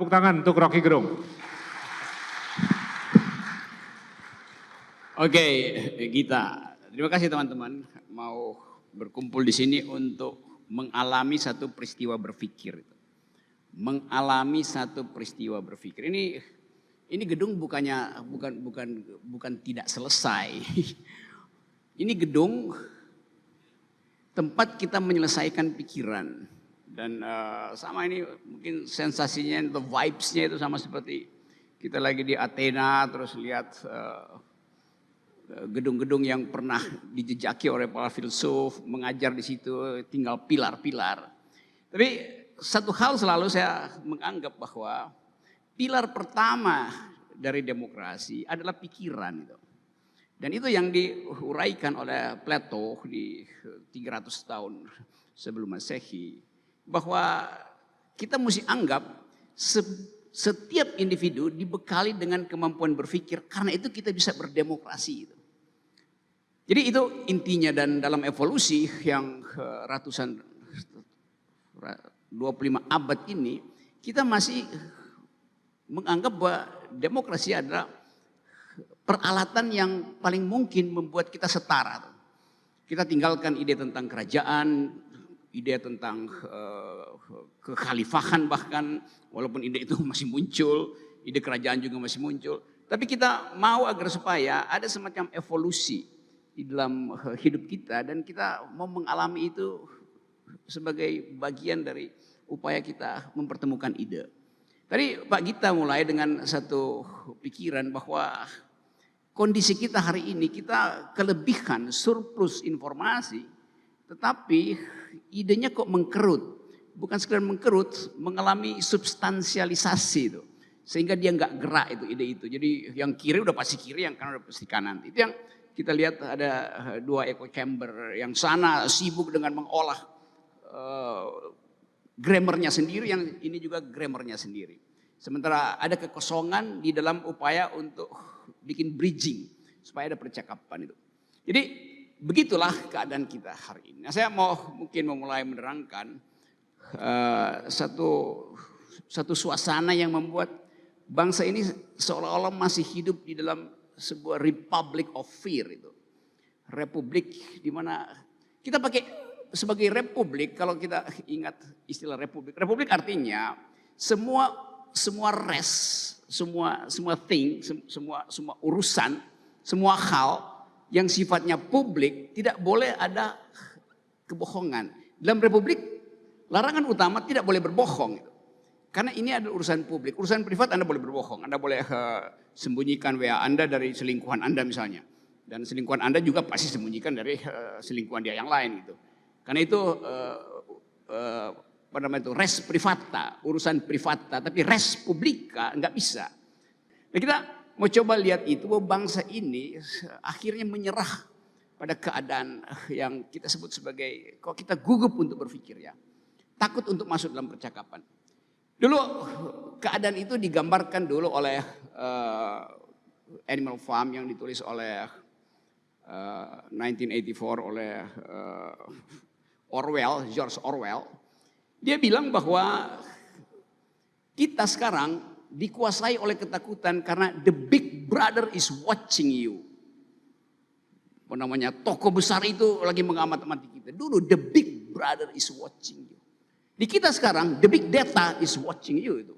Tepuk tangan untuk Rocky Gerung. Oke, Gita. Terima kasih teman-teman mau berkumpul di sini untuk mengalami satu peristiwa berpikir. Mengalami satu peristiwa berpikir. Ini gedung bukan tidak selesai. Ini gedung tempat kita menyelesaikan pikiran. Dan sama ini mungkin sensasinya, the vibes-nya itu sama seperti kita lagi di Athena terus lihat gedung-gedung yang pernah dijejaki oleh para filsuf, mengajar di situ, tinggal pilar-pilar. Tapi satu hal selalu saya menganggap bahwa pilar pertama dari demokrasi adalah pikiran. Dan itu yang diuraikan oleh Plato di 300 tahun sebelum Masehi. Bahwa kita mesti anggap setiap individu dibekali dengan kemampuan berpikir, karena itu kita bisa berdemokrasi. Jadi itu intinya, dan dalam evolusi yang ratusan 25 abad ini kita masih menganggap bahwa demokrasi adalah peralatan yang paling mungkin membuat kita setara. Kita tinggalkan ide tentang kerajaan, ide tentang kekhalifahan bahkan, walaupun ide itu masih muncul, ide kerajaan juga masih muncul. Tapi kita mau agar supaya ada semacam evolusi di dalam hidup kita, dan kita mau mengalami itu sebagai bagian dari upaya kita mempertemukan ide. Tadi Pak Gita mulai dengan satu pikiran bahwa kondisi kita hari ini, kita kelebihan surplus informasi, tetapi idenya kok mengkerut. Bukan sekedar mengkerut, mengalami substansialisasi itu. Sehingga dia nggak gerak itu ide itu. Jadi yang kiri udah pasti kiri, yang kanan udah pasti kanan. Itu yang kita lihat, ada 2 echo chamber, yang sana sibuk dengan mengolah grammarnya sendiri, yang ini juga grammarnya sendiri. Sementara ada kekosongan di dalam upaya untuk bikin bridging supaya ada percakapan itu. Jadi begitulah keadaan kita hari ini. Nah, saya mungkin memulai menerangkan satu suasana yang membuat bangsa ini seolah-olah masih hidup di dalam sebuah republic of fear itu. Republik di mana kita pakai sebagai republik, kalau kita ingat istilah republik. Republik artinya semua urusan, semua hal yang sifatnya publik tidak boleh ada kebohongan. Dalam republik larangan utama tidak boleh berbohong. Karena ini adalah urusan publik. Urusan privat Anda boleh berbohong. Anda boleh sembunyikan WA Anda dari selingkuhan Anda misalnya. Dan selingkuhan Anda juga pasti sembunyikan dari selingkuhan dia yang lain gitu. Karena itu res privata, urusan privata. Tapi res publika nggak bisa. Nah, kita mau coba lihat itu, bahwa bangsa ini akhirnya menyerah pada keadaan yang kita sebut sebagai, kok kita gugup untuk berpikir ya. Takut untuk masuk dalam percakapan. Dulu keadaan itu digambarkan dulu oleh Animal Farm yang ditulis oleh 1984 oleh George Orwell. Dia bilang bahwa kita sekarang dikuasai oleh ketakutan karena the big brother is watching you. Apa namanya, tokoh besar itu lagi mengamati kita. Dulu the big brother is watching you. Di kita sekarang, the big data is watching you itu.